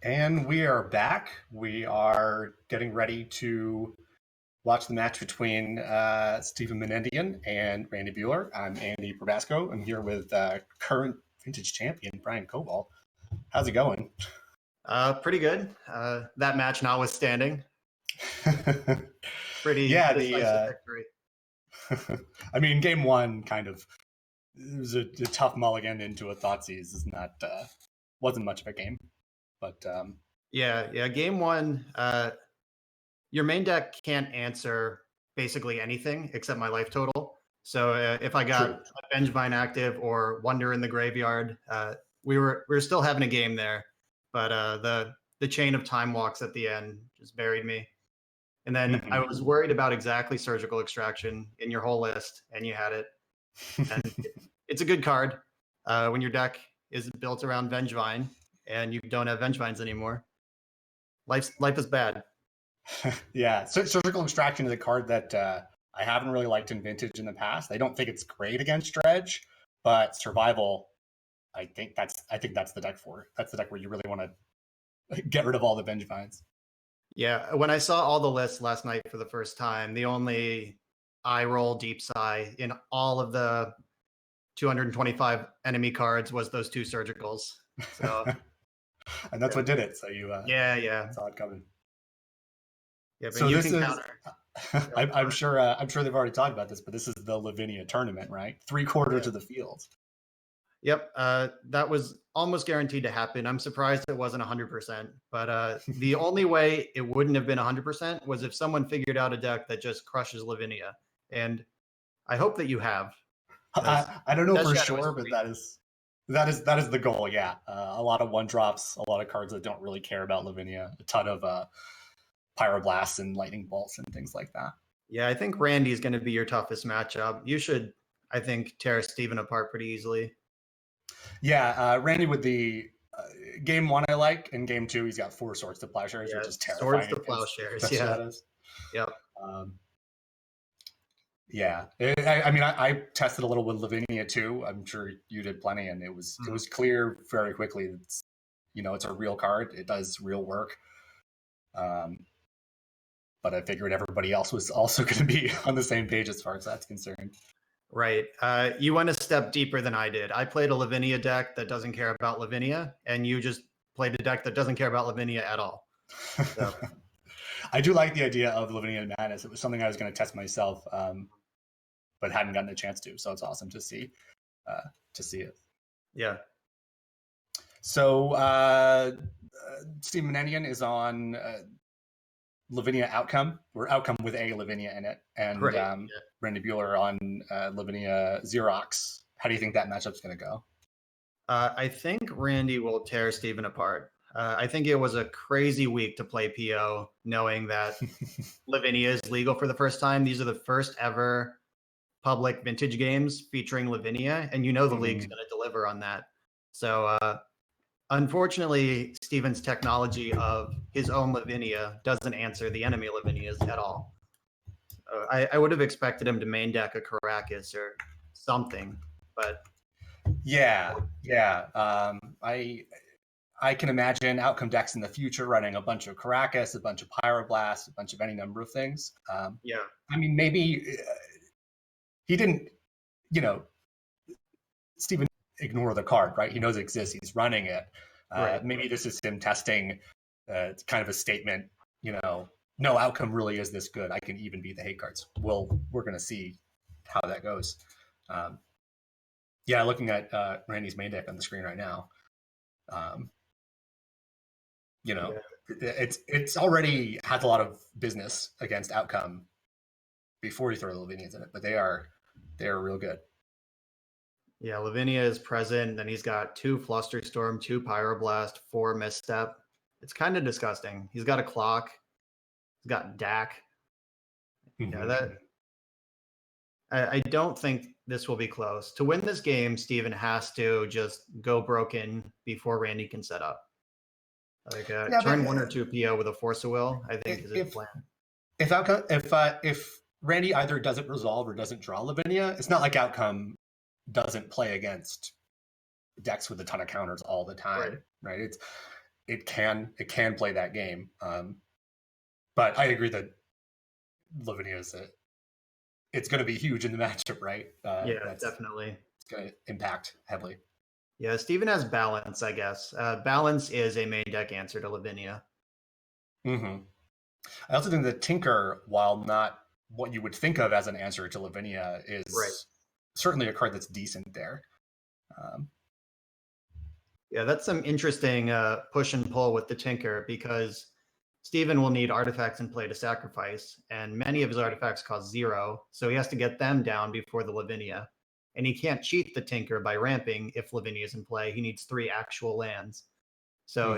And we are back. We are getting ready to watch the match between Stephen Menendian and Randy Buehler. I'm Andy Probasco. I'm here with current vintage champion Brian Koval. How's it going? Pretty good. That match notwithstanding. Pretty decisive victory. I mean, game one kind of it was a tough mulligan into a Thoughtseize. Is not wasn't much of a game, but yeah. Game one, your main deck can't answer basically anything except my life total. So if I got a Vengevine active or Wonder in the graveyard, we were still having a game there. But the chain of time walks at the end just buried me. And then I was worried about exactly Surgical Extraction in your whole list, and you had it. And it's a good card when your deck is built around Vengevine and you don't have Vengevines anymore. Life is bad. Yeah, so Surgical Extraction is a card that I haven't really liked in Vintage in the past. I don't think it's great against Dredge, but Survival, I think that's the deck for it. That's the deck where you really want to get rid of all the Vengevines. Yeah, when I saw all the lists last night for the first time, the only eye roll deep sigh in all of the 225 enemy cards was those two Surgicals. So, and that's what did it. So you saw it coming. Yeah, but so you can counter. I'm sure they've already talked about this, but this is the Lavinia tournament, right? 3/4 of the field. Yep, that was almost guaranteed to happen. I'm surprised it wasn't 100%, but the only way it wouldn't have been 100% was if someone figured out a deck that just crushes Lavinia, and I hope that you have. I don't know for sure, but that is the goal. Yeah, a lot of 1-drops, a lot of cards that don't really care about Lavinia, a ton of Pyroblasts and Lightning Bolts and things like that. Yeah, I think Randy is going to be your toughest matchup. You should, I think, tear Steven apart pretty easily. Yeah, Randy with the game one I like, and game two he's got 4 Swords to Plowshares, which is terrifying. Swords to Plowshares, yeah. Yep. Yeah, I tested a little with Lavinia too. I'm sure you did plenty, and it was clear very quickly. It's a real card. It does real work. But I figured everybody else was also going to be on the same page as far as that's concerned. Right. You went a step deeper than I did. I played a Lavinia deck that doesn't care about Lavinia, and you just played a deck that doesn't care about Lavinia at all. So. I do like the idea of Lavinia Madness. It was something I was going to test myself, but hadn't gotten a chance to. So it's awesome to see it. Yeah. So Steve Menendian is on Lavinia Outcome, or Outcome with a Lavinia in it, and Randy Buehler on Lavinia Xerox. How do you think that matchup's going to go? I think Randy will tear Steven apart. I think it was a crazy week to play PO, knowing that Lavinia is legal for the first time. These are the first ever public vintage games featuring Lavinia, and the league's going to deliver on that. So unfortunately, Steven's technology of his own Lavinia doesn't answer the enemy Lavinias at all. I would have expected him to main deck a Caracas or something, but yeah. I can imagine Outcome decks in the future running a bunch of Caracas, a bunch of Pyroblasts, a bunch of any number of things. I mean, maybe he didn't, Steven ignore the card, right? He knows it exists. He's running it. Right. Maybe this is him testing kind of a statement, no Outcome really is this good. I can even beat the hate cards. Well, we're going to see how that goes. Looking at Randy's main deck on the screen right now, it's already has a lot of business against Outcome before you throw the Lavinias in it, but they are real good. Yeah, Lavinia is present, then he's got 2 Flusterstorm, 2 Pyroblast, 4 Misstep. It's kind of disgusting. He's got a Clock. He's got Dak. Yeah, I don't think this will be close. To win this game, Steven has to just go broken before Randy can set up. Turn 1 or 2 PO with a Force of Will, I think is his plan. If Randy either doesn't resolve or doesn't draw Lavinia, it's not like Outcome doesn't play against decks with a ton of counters all the time, right? it can play that game. But I agree that Lavinia it's going to be huge in the matchup, right? Yeah, definitely. It's going to impact heavily. Yeah, Steven has balance, I guess. Balance is a main deck answer to Lavinia. Mm-hmm. I also think that Tinker, while not what you would think of as an answer to Lavinia, is certainly a card that's decent there. Yeah, that's some interesting push and pull with the Tinker, because Steven will need artifacts in play to sacrifice, and many of his artifacts cost 0, so he has to get them down before the Lavinia. And he can't cheat the Tinker by ramping if Lavinia is in play. He needs 3 actual lands. So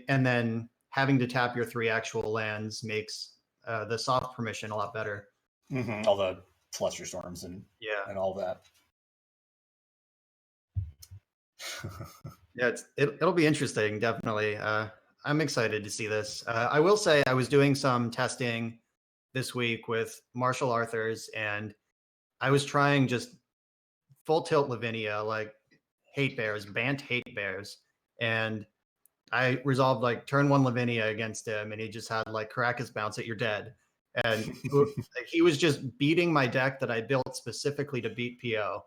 and then having to tap your 3 actual lands makes the soft permission a lot better. Mm-hmm. All the Celestial Storms and all that. Yeah, it'll be interesting, definitely. I'm excited to see this. I will say I was doing some testing this week with Marshall Arthurs, and I was trying just full tilt Lavinia, like hate bears, Bant hate bears, and I resolved like turn 1 Lavinia against him, and he just had like Caracas bounce at you're dead, and he was just beating my deck that I built specifically to beat PO.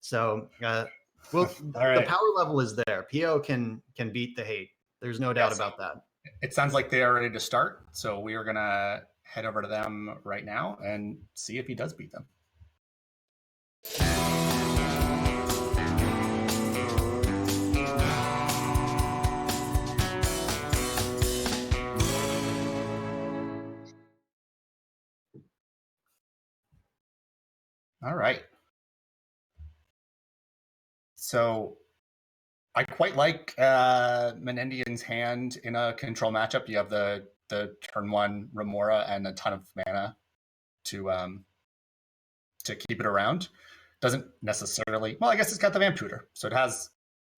So the power level is there. PO can beat the hate. There's no doubt about that. It sounds like they are ready to start. So we are going to head over to them right now and see if he does beat them. All right. So I quite like Menendian's hand in a control matchup. You have the turn 1 Remora and a ton of mana to keep it around. Doesn't necessarily, well, I guess it's got the Vamp Tutor, so it has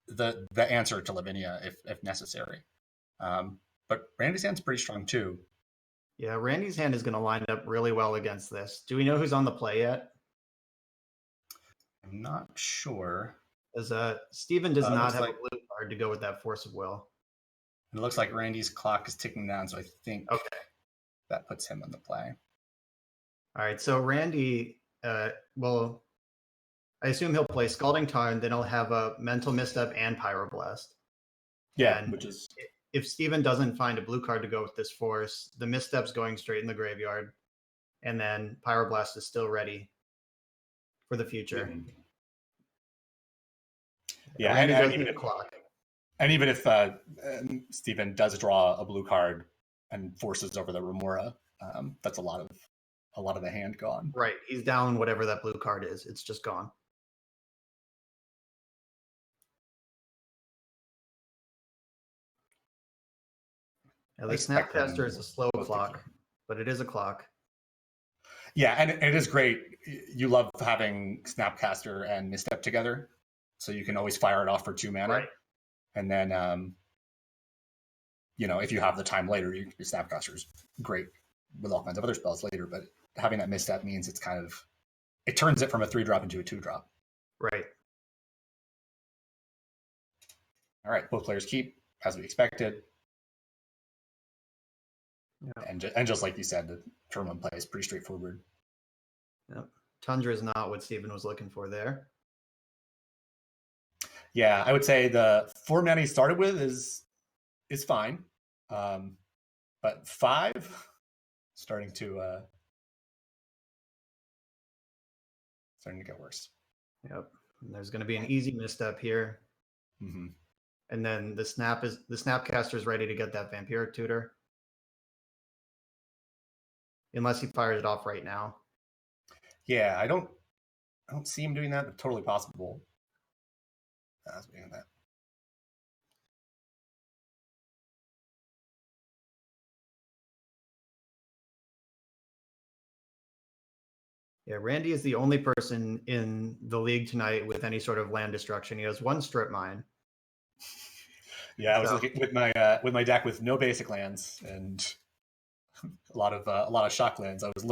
the answer to Lavinia if necessary. But Randy's hand's pretty strong too. Yeah, Randy's hand is going to line up really well against this. Do we know who's on the play yet? I'm not sure. As Steven does not have a blue card to go with that Force of Will. It looks like Randy's clock is ticking down, so I think that puts him on the play. All right, so Randy, well, I assume he'll play Scalding Tarn, then he'll have a Mental Misstep and Pyroblast. Yeah, and which is... If Steven doesn't find a blue card to go with this Force, the Misstep's going straight in the graveyard, and then Pyroblast is still ready for the future. Yeah, and even clock. And even if Steven does draw a blue card and forces over the Remora, that's a lot of the hand gone. Right, he's down whatever that blue card is. It's just gone. Now, the Snapcaster is a slow clock, but it is a clock. Yeah, and it is great. You love having Snapcaster and Misstep together, so you can always fire it off for 2 mana. Right. And then, if you have the time later, your Snapcaster is great with all kinds of other spells later. But having that Misstep means it turns it from a 3-drop into a 2-drop. Right. All right, both players keep, as we expected. Yeah. And just like you said, the turn 1 play is pretty straightforward. Yep. Tundra is not what Steven was looking for there. Yeah, I would say the 4 mana he started with is fine, but 5 starting to get worse. Yep. And there's going to be an easy misstep here, and then the Snapcaster is ready to get that Vampiric Tutor, unless he fires it off right now. Yeah, I don't see him doing that, but totally possible. That. Yeah, Randy is the only person in the league tonight with any sort of land destruction. He has 1 strip mine. Yeah, I was looking with my deck with no basic lands and a lot of shock lands. I was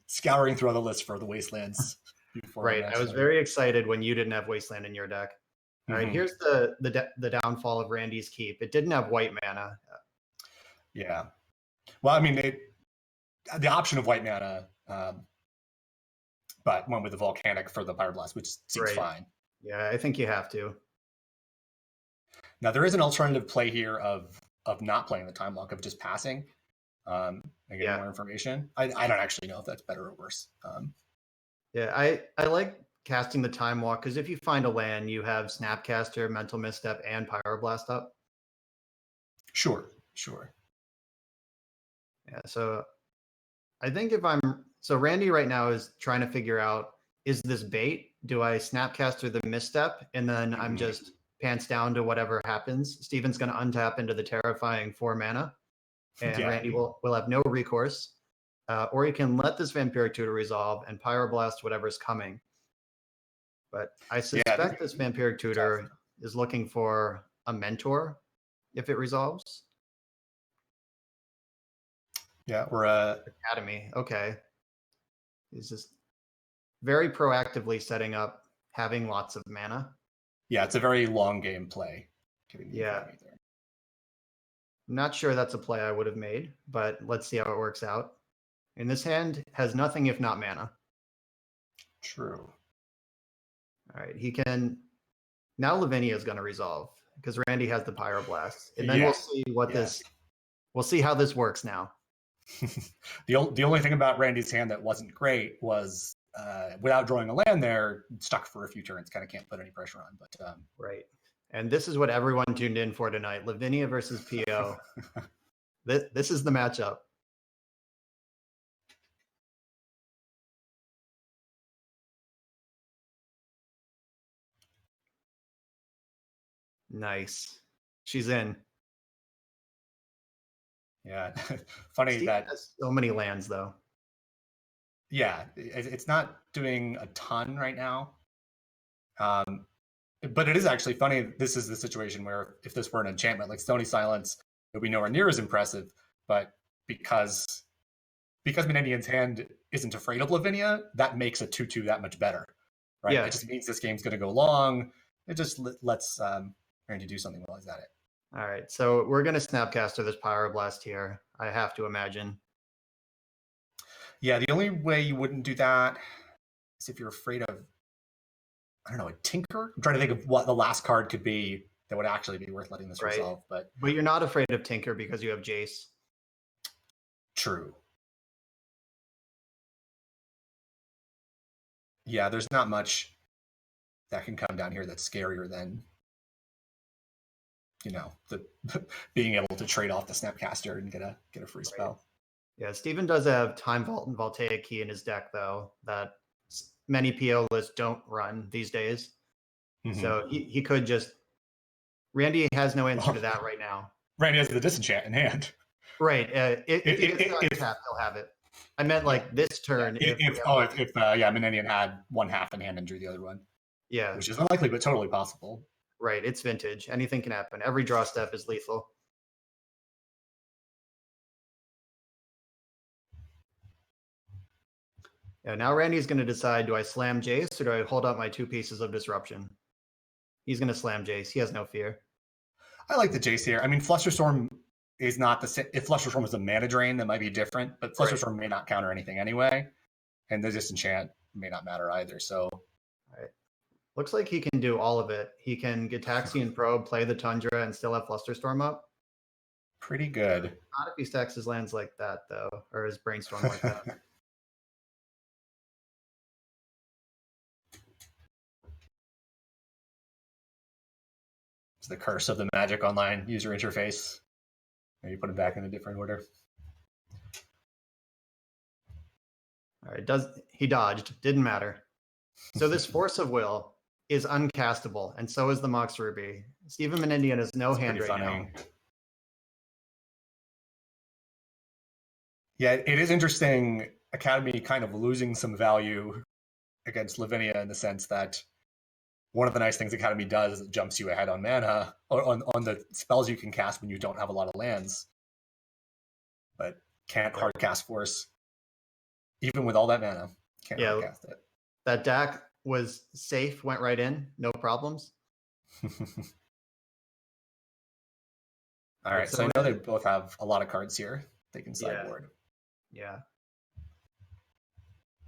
scouring through the list for the wastelands before. Right, I was very excited when you didn't have wasteland in your deck. All right, here's the downfall of Randy's Keep. It didn't have white mana. Yeah. Well, I mean, the option of white mana, but went with the volcanic for the Pyroblast, which seems fine. Yeah, I think you have to. Now there is an alternative play here of not playing the time lock, of just passing and getting more information. I don't actually know if that's better or worse. Yeah, I like casting the time walk because if you find a land, you have Snapcaster, Mental Misstep, and Pyroblast up. Sure. Yeah, so I think so Randy right now is trying to figure out, is this bait? Do I Snapcaster the Misstep and then I'm just pants down to whatever happens? Steven's going to untap into the terrifying 4 mana, and Randy will have no recourse. Or you can let this Vampiric Tutor resolve and Pyroblast whatever's coming. But I suspect this Vampiric Tutor is looking for a mentor if it resolves. Yeah, or Academy. Okay. He's just very proactively setting up, having lots of mana. Yeah, it's a very long game play. Yeah. I'm not sure that's a play I would have made, but let's see how it works out. And this hand has nothing if not mana. True. All right, he can... Now Lavinia is going to resolve because Randy has the Pyroblast. And then we'll see what this... We'll see how this works now. The only thing about Randy's hand that wasn't great was without drawing a land there, stuck for a few turns, kind of can't put any pressure on. But right. And this is what everyone tuned in for tonight. Lavinia versus PO. This is the matchup. Nice. She's in. Yeah. Funny Steve that has so many lands though. Yeah, it's not doing a ton right now. But it is actually funny. This is the situation where if this were an enchantment like Stony Silence, it would be nowhere near as impressive. But because Menendian's hand isn't afraid of Lavinia, that makes a 2/2 that much better, right? Yeah. It just means this game's going to go long. It just lets Randy do something while he's at it. All right, so we're going to Snapcaster this Pyroblast here, I have to imagine. Yeah, the only way you wouldn't do that is if you're afraid of, I don't know, a Tinker? I'm trying to think of what the last card could be that would actually be worth letting this resolve. But you're not afraid of Tinker because you have Jace. True. Yeah, there's not much that can come down here that's scarier than, the being able to trade off the Snapcaster and get a free spell. Yeah, Steven does have Time Vault and Voltaic Key in his deck, though, that many PO lists don't run these days. Mm-hmm. So he could just... Randy has no answer to that right now. Randy has the Disenchant in hand. Right. If he gets untapped, he'll have it. I meant this turn. If Menendian had one half in hand and drew the other one. Yeah. Which is unlikely, but totally possible. Right. It's vintage. Anything can happen. Every draw step is lethal. Yeah, now Randy's going to decide, do I slam Jace or do I hold up my 2 pieces of disruption? He's going to slam Jace. He has no fear. I like the Jace here. I mean, Flusterstorm is not the same. If Flusterstorm was a mana drain, that might be different, but Flusterstorm may not counter anything anyway, and the Disenchant may not matter either. So, all right. Looks like he can do all of it. He can Gitaxian Probe, play the Tundra, and still have Flusterstorm up. Pretty good. Not if he stacks his lands like that, though, or his Brainstorm like that. It's the curse of the Magic Online user interface. Maybe put it back in a different order. All right, he dodged. Didn't matter. So this Force of Will is uncastable, and so is the Mox Ruby. Steven Menendian has no hand right now. Yeah, it is interesting. Academy kind of losing some value against Lavinia in the sense that one of the nice things Academy does is it jumps you ahead on mana, or on the spells you can cast when you don't have a lot of lands. But can't hard cast Force. Even with all that mana, can't hard cast it. That DAC was safe, went right in, no problems. All right, so I know they both have a lot of cards here they can sideboard. Yeah.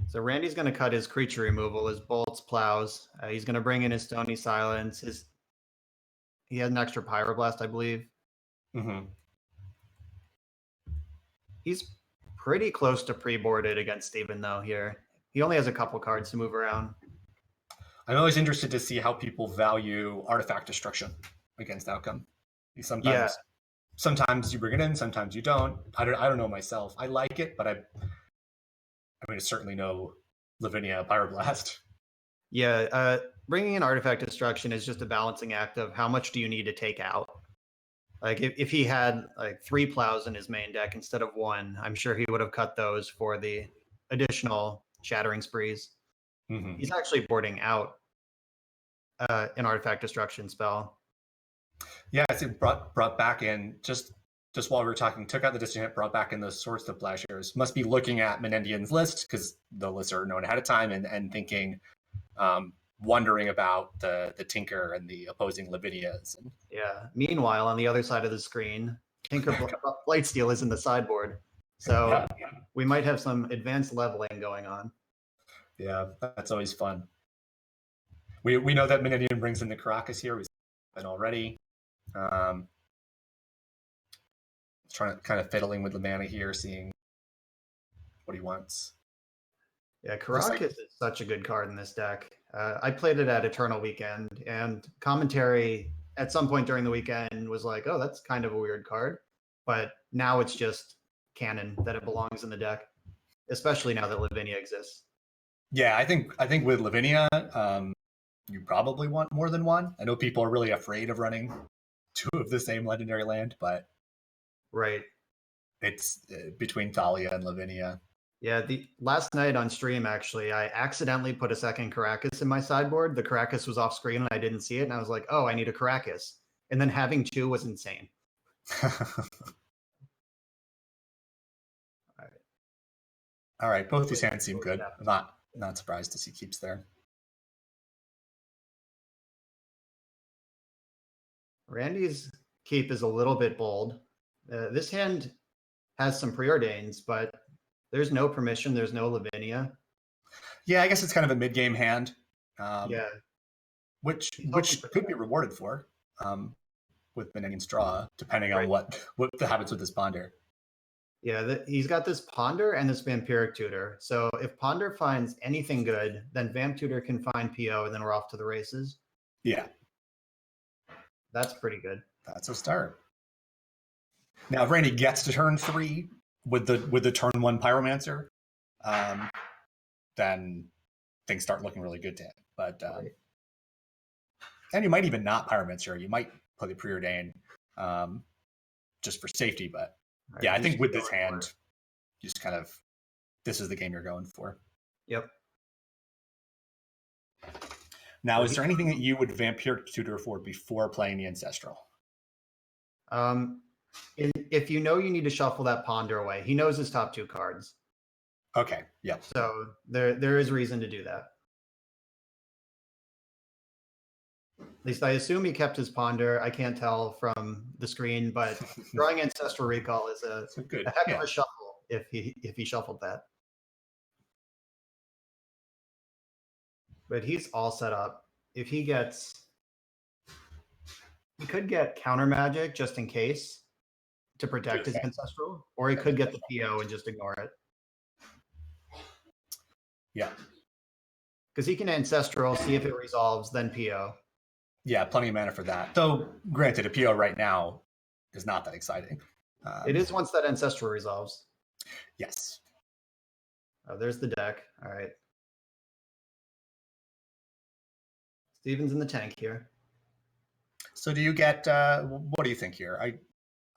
So Randy's going to cut his creature removal, his bolts, plows. He's going to bring in his Stony Silence. He has an extra Pyroblast, I believe. Mm-hmm. He's pretty close to pre-boarded against Steven, though, here. He only has a couple cards to move around. I'm always interested to see how people value artifact destruction against outcome. Sometimes you bring it in, sometimes you don't. I don't know myself. I like it, but I mean, it's certainly no Lavinia Pyroblast. Yeah, bringing in artifact destruction is just a balancing act of how much do you need to take out. Like if he had like 3 plows in his main deck instead of 1, I'm sure he would have cut those for the additional Shattering Sprees. Mm-hmm. He's actually boarding out an artifact destruction spell. Yeah, it's brought back in just while we were talking, took out the distant hit, brought back in those Swords to Plowshares. Must be looking at Menendian's list because the lists are known ahead of time and thinking, wondering about the Tinker and the opposing Lavinias. Yeah. Meanwhile, on the other side of the screen, Tinker Blightsteel is in the sideboard. So we might have some advanced leveling going on. Yeah, that's always fun. We know that Menendian brings in the Caracas here. We've seen it already. Trying to kind of fiddling with the mana here, seeing what he wants. Yeah, Caracas is such a good card in this deck. I played it at Eternal Weekend, and commentary at some point during the weekend was like, oh, that's kind of a weird card. But now it's just canon that it belongs in the deck, especially now that Lavinia exists. Yeah, I think with Lavinia, you probably want more than one. I know people are really afraid of running 2 of the same legendary land, but right, it's between Thalia and Lavinia. Yeah, the last night on stream, actually, I accidentally put a second Caracas in my sideboard. The Caracas was off screen and I didn't see it, and I was like, oh, I need a Caracas. And then having 2 was insane. All right, both these hands seem good. I'm not surprised to see keeps there. Randy's keep is a little bit bold. This hand has some preordains, but there's no permission. There's no Lavinia. Yeah, I guess it's kind of a mid-game hand. Yeah, which could be rewarded for with Menendian's draw, depending on what happens with this Ponder. Yeah, he's got this Ponder and this Vampiric Tutor. So if Ponder finds anything good, then Vamp Tutor can find PO, and then we're off to the races. Yeah. That's pretty good. That's a start. Now, if Randy gets to turn 3 with the turn 1 Pyromancer, then things start looking really good to him. But and you might even not Pyromancer. You might play the Preordain just for safety. But yeah, I think with this hand, just kind of this is the game you're going for. Yep. Now, is there anything that you would Vampiric Tutor for before playing the Ancestral? If you know you need to shuffle that Ponder away, he knows his top 2 cards. Okay, yeah. So there is reason to do that. At least I assume he kept his Ponder. I can't tell from the screen, but drawing Ancestral Recall is a heck of a shuffle if he shuffled that. But he's all set up. If he could get Counter Magic just in case to protect his Ancestral, or he could get the PO and just ignore it. Yeah. Because he can Ancestral, see if it resolves, then PO. Yeah, plenty of mana for that. Though, granted, a PO right now is not that exciting. It is once that Ancestral resolves. Yes. Oh, there's the deck. All right. Steven's in the tank here. So do you get, what do you think here?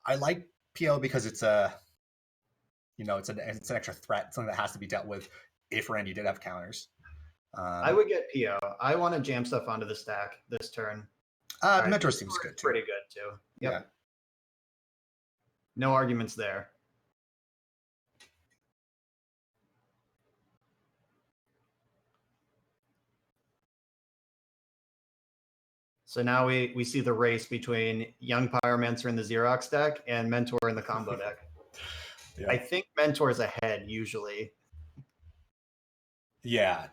I like PO because it's it's an extra threat, something that has to be dealt with if Randy did have counters. I would get PO. I want to jam stuff onto the stack this turn. Metro seems good too. Pretty good too. Yep. Yeah. No arguments there. So now we see the race between Young Pyromancer in the Xerox deck and Mentor in the combo deck. Yeah. I think Mentor's ahead usually. Yeah.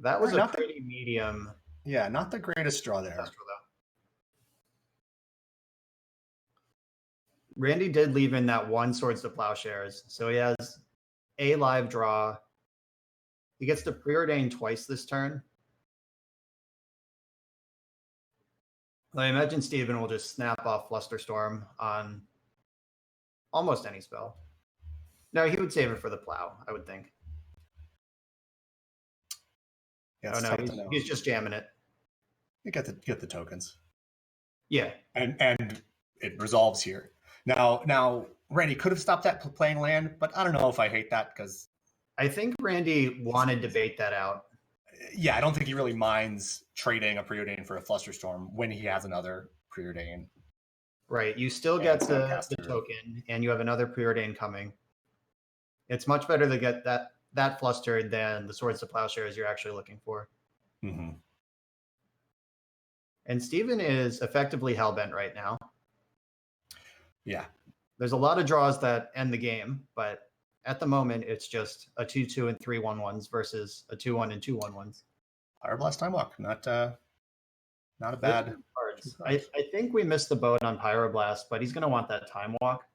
That was a Not pretty medium. Yeah, not the greatest draw there. Randy did leave in that one Swords to Plowshares, so he has a live draw. He gets to preordain twice this turn. I imagine Steven will just snap off Flusterstorm on almost any spell. No, he would save it for the plow, I would think. Yeah, oh no, he's just jamming it. You get the tokens. Yeah, and it resolves here. Now Randy could have stopped that playing land, but I don't know if I hate that because I think Randy wanted to bait that out. Yeah, I don't think he really minds trading a Preordain for a Flusterstorm when he has another Preordain. Right, you still get the token, and you have another Preordain coming. It's much better to get that flustered than the Swords to Plowshares you're actually looking for. Mm-hmm. And Steven is effectively hellbent right now. Yeah. There's a lot of draws that end the game, but at the moment, it's just a 2/2 and 3/1/1s versus a 2/1 and 2/1/1s. Pyroblast Time Walk, not a bad cards. I think we missed the boat on Pyroblast, but he's going to want that Time Walk.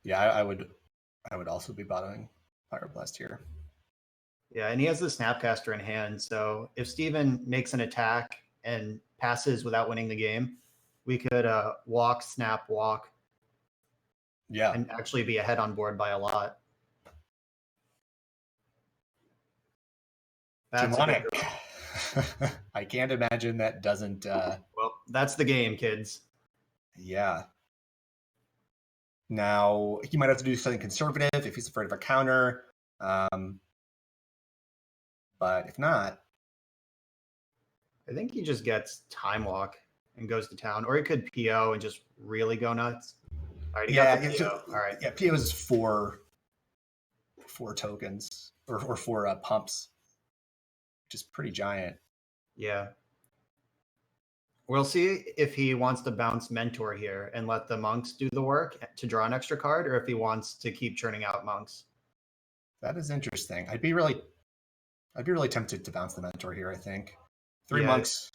Yeah, I would also be bottoming Pyroblast here. Yeah, and he has the Snapcaster in hand, so if Steven makes an attack and passes without winning the game, we could walk, snap, walk. Yeah. And actually be ahead on board by a lot. That's demonic. I can't imagine that doesn't. Well, that's the game, kids. Yeah. Now he might have to do something conservative if he's afraid of a counter. But if not, I think he just gets Time Walk and goes to town, or he could PO and just really go nuts. All right, yeah, all right. Yeah, PO is four tokens or four pumps, which is pretty giant. Yeah. We'll see if he wants to bounce Mentor here and let the monks do the work to draw an extra card, or if he wants to keep churning out monks. That is interesting. I'd be really tempted to bounce the Mentor here, I think. Three monks.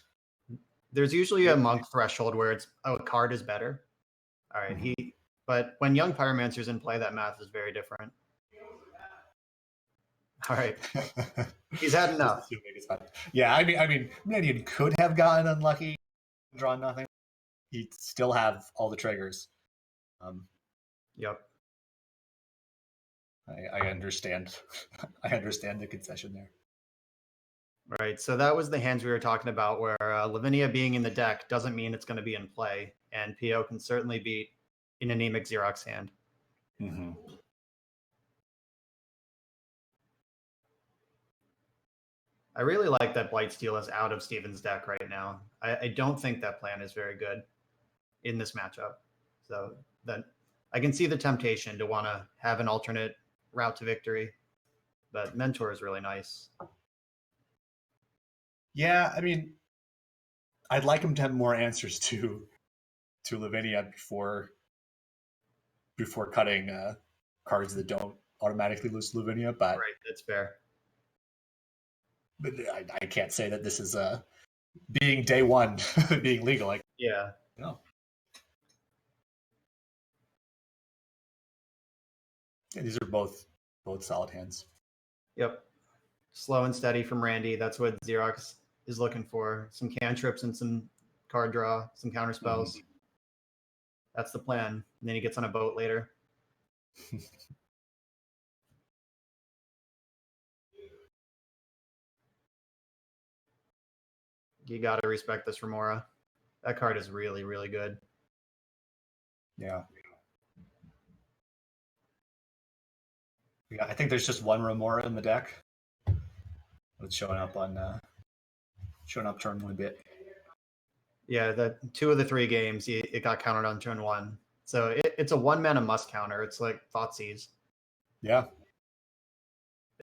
There's usually a monk threshold where it's a card is better. All right, but when Young Pyromancer's in play, that math is very different. All right, he's had enough. Yeah, I mean, Menendian could have gotten unlucky, drawn nothing. He'd still have all the triggers. Yep. I understand. I understand the concession there. Right. So that was the hands we were talking about, where Lavinia being in the deck doesn't mean it's going to be in play, and PO can certainly beat an anemic Xerox hand. Mm-hmm. I really like that Blightsteel is out of Steven's deck right now. I don't think that plan is very good in this matchup. So then I can see the temptation to want to have an alternate route to victory, but Mentor is really nice. Yeah, I mean, I'd like him to have more answers to Lavinia before cutting cards that don't automatically lose to Lavinia, but right, that's fair. But I can't say that this is being day one, being legal. Like, yeah, no. Yeah, these are both solid hands. Yep. Slow and steady from Randy. That's what Xerox is looking for. Some cantrips and some card draw, some counter spells. Mm-hmm. That's the plan. And then he gets on a boat later. You got to respect this Remora. That card is really, really good. Yeah. I think there's just one Remora in the deck. It's showing up turn one bit. Yeah, the 2 of the 3 games, it got countered on turn 1. So it's a 1-mana must counter. It's like Thoughtseize. Yeah.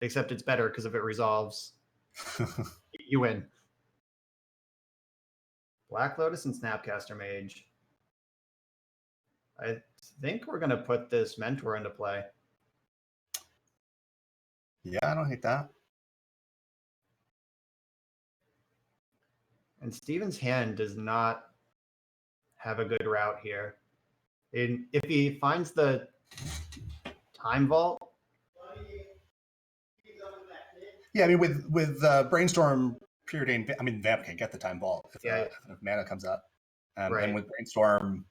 Except it's better because if it resolves, you win. Black Lotus and Snapcaster Mage. I think we're going to put this Mentor into play. Yeah, I don't hate that. And Steven's hand does not have a good route here. If he finds the Time Vault. Yeah, I mean, with Brainstorm, Preordained, I mean, Vamp can get the Time Vault if enough mana comes up. Right. And with Brainstorm,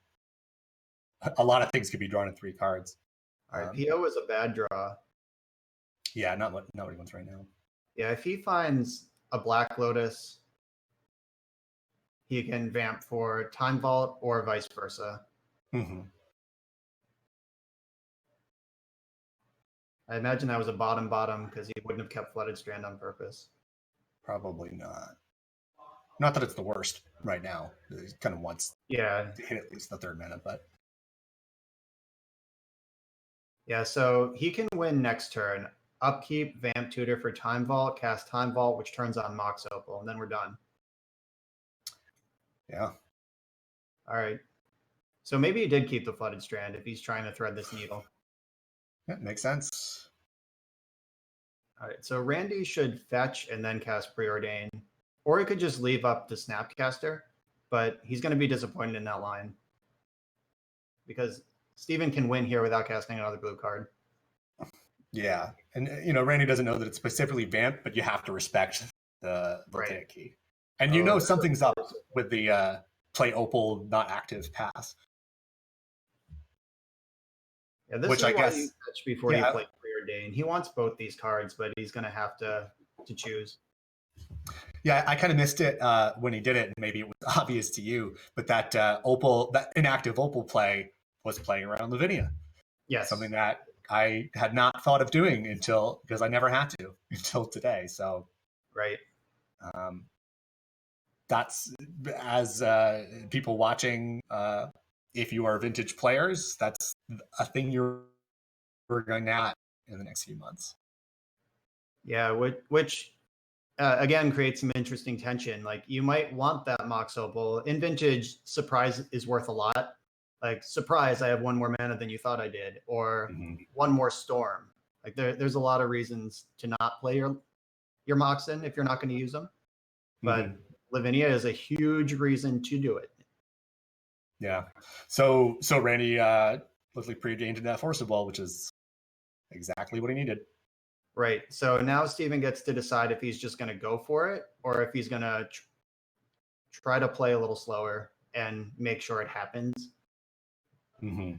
a lot of things could be drawn in 3 cards. All right, PO is a bad draw. Yeah, not what he wants right now. Yeah, if he finds a Black Lotus, he can Vamp for Time Vault or vice versa. Mm-hmm. I imagine that was a bottom because he wouldn't have kept Flooded Strand on purpose. Probably not. Not that it's the worst right now. He kind of wants to hit at least the 3rd mana, but yeah, so he can win next turn. Upkeep, Vamp Tutor for Time Vault, cast Time Vault, which turns on Mox Opal, and then we're done. Yeah. All right. So maybe he did keep the Flooded Strand if he's trying to thread this needle. Yeah, makes sense. All right, so Randy should fetch and then cast Preordain. Or he could just leave up the Snapcaster, but he's going to be disappointed in that line. Because Steven can win here without casting another blue card. Yeah, and Randy doesn't know that it's specifically Vamp, but you have to respect the Voltaic Key. And something's up with the play Opal not active pass. Yeah, this is why you fetch before you play Preordain. He wants both these cards, but he's going to have to choose. Yeah, I kind of missed it when he did it. Maybe it was obvious to you, but that inactive Opal play was playing around Lavinia. Yes. Something that I had not thought of doing because I never had to until today. So, right. That's as people watching. If you are vintage players, that's a thing you're going at in the next few months. Yeah, which again creates some interesting tension. Like you might want that Mox Opal in vintage. Surprise is worth a lot. Like surprise, I have 1 more mana than you thought I did, or 1 more Storm. Like there's a lot of reasons to not play your Mox in if you're not going to use them. But Lavinia is a huge reason to do it. Yeah. So Randy looked like Preordained that Forcible, which is exactly what he needed. Right. So now Steven gets to decide if he's just going to go for it or if he's going to try to play a little slower and make sure it happens. Mm-hmm.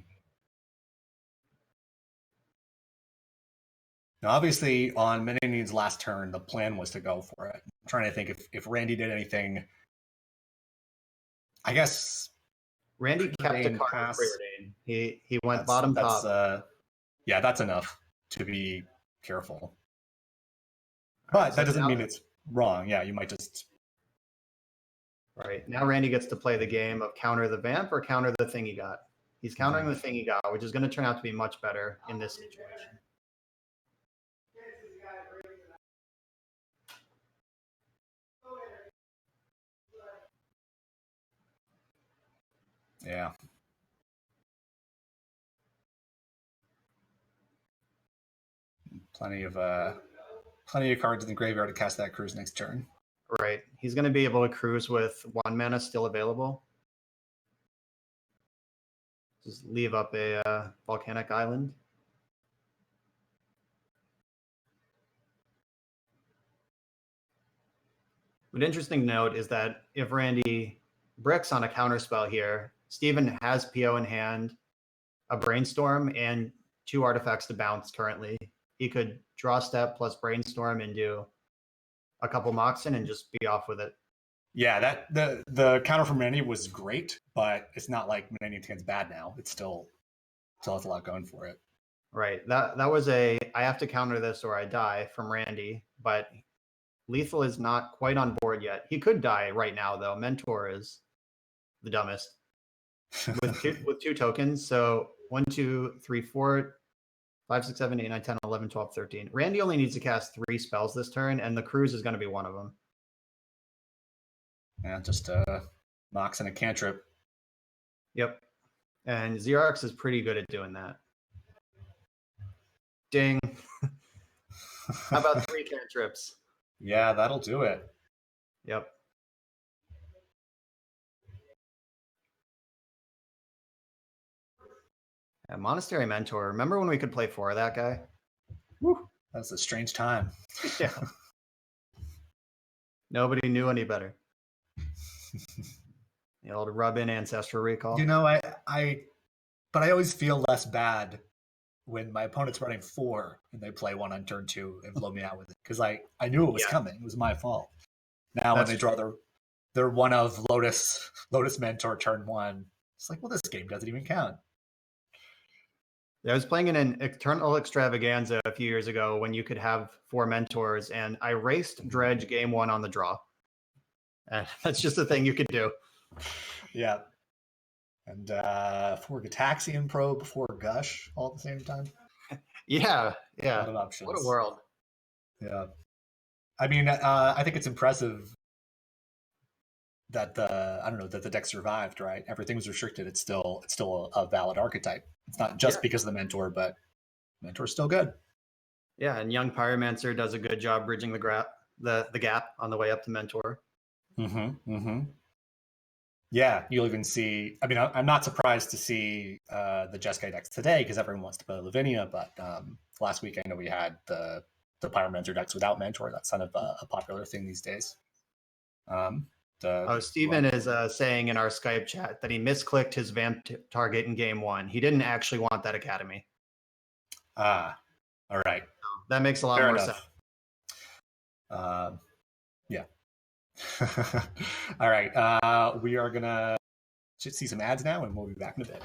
Now, obviously, on Menendian's last turn, the plan was to go for it. I'm trying to think if Randy did anything. I guess Randy kept a card for Preordain. He went bottom top. Yeah, that's enough to be careful. But that doesn't mean it's wrong. Yeah, you might just... Right. Now Randy gets to play the game of counter the Vamp or counter the thing he got. He's countering the thing he got, which is going to turn out to be much better in this situation. Yeah. Plenty of cards in the graveyard to cast that cruise next turn. Right. He's going to be able to cruise with 1 mana still available. Just leave up a volcanic island. But interesting note is that if Randy bricks on a counterspell here, Steven has PO in hand, a Brainstorm, and 2 artifacts to bounce currently. He could draw step plus Brainstorm and do a couple Moxen and just be off with it. Yeah, that the counter from Menendian was great, but it's not like Menendian's hand's bad now. It still has a lot going for it. Right. That was I have to counter this or I die from Randy, but Lethal is not quite on board yet. He could die right now though. Mentor is the dumbest with 2 tokens. So 1, 2, 3, 4, 5, 6, 7, 8, 9, 10, 11, 12, 13. Randy only needs to cast 3 spells this turn, and the cruise is going to be one of them. Yeah, just Mox and a cantrip. Yep. And Xerox is pretty good at doing that. Ding. How about 3 cantrips? Yeah, that'll do it. Yep. Yeah, Monastery Mentor. Remember when we could play 4 of that guy? Woo. That was a strange time. Yeah. Nobody knew any better. The old rub-in Ancestral Recall. You know, but I always feel less bad when my opponent's running 4 and they play 1 on turn 2 and blow me out with it, because I knew it was coming. It was my fault. Now when they draw their 1 of Lotus Mentor turn 1, it's like, well, this game doesn't even count. I was playing in an Eternal Extravaganza a few years ago when you could have 4 mentors, and I raced Dredge game 1 on the draw. And that's just a thing you could do. Yeah. And 4 Gataxian Probe, 4 Gush, all at the same time. Yeah. A lot of options. What a world. Yeah. I mean, I think it's impressive that the deck survived, right? Everything was restricted. It's still a valid archetype. It's not just because of the mentor, but mentor's still good. Yeah, and Young Pyromancer does a good job bridging the gap on the way up to mentor. Yeah, you'll even see. I mean, I'm not surprised to see the Jeskai decks today because everyone wants to play Lavinia. But last week, I know we had the Pyromancer decks without mentor. That's kind of a popular thing these days. Steven is saying in our Skype chat that he misclicked his vamp target in game 1. He didn't actually want that Academy. All right. That makes a lot more sense. Yeah. All right. We are going to see some ads now, and we'll be back in a bit.